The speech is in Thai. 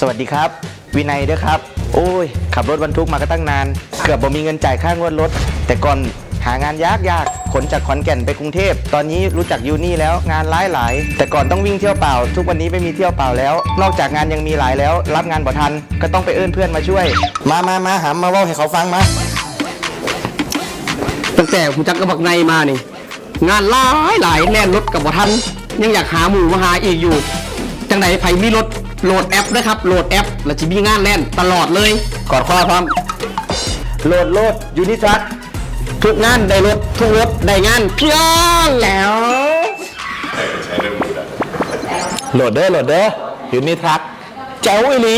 วัสดีครับวินัยด้วยครับโอ้ยขับรถบรรทุกมาก็ตั้งนานเกือบบ่มีเงินจ่ายค่างวดรถแต่ก่อนหางานยากขนจากขอนแก่นไปกรุงเทพตอนนี้รู้จักยูนี่แล้วงานหลายแต่ก่อนต้องวิ่งเที่ยวเปล่าทุกวันนี้ไม่มีเที่ยวเปล่าแล้วนอกจากงานยังมีหลายแล้วรับงานบ่ทันก็ต้องไปเอื้อนเพื่อนมาช่วยมาหามมาเว้าให้เขาฟังมาตั้งแต่ผมจักกระบักในมานี่งานหลายแล่นรถกับบ่ทันยังอยากหาหมู่มาหาอีกอยู่จังไหนไผมีรถโหลดแอปนะครับโหลดแอปแล้วจะมีงานแล่นตลอดเลยกอดข้อพร้อมโหลดยูนิทรัคทุกงานได้รถทุกรถได้งานเพียงแล้วโหลดเด้อยูนิทรัคเจ้าอีหลี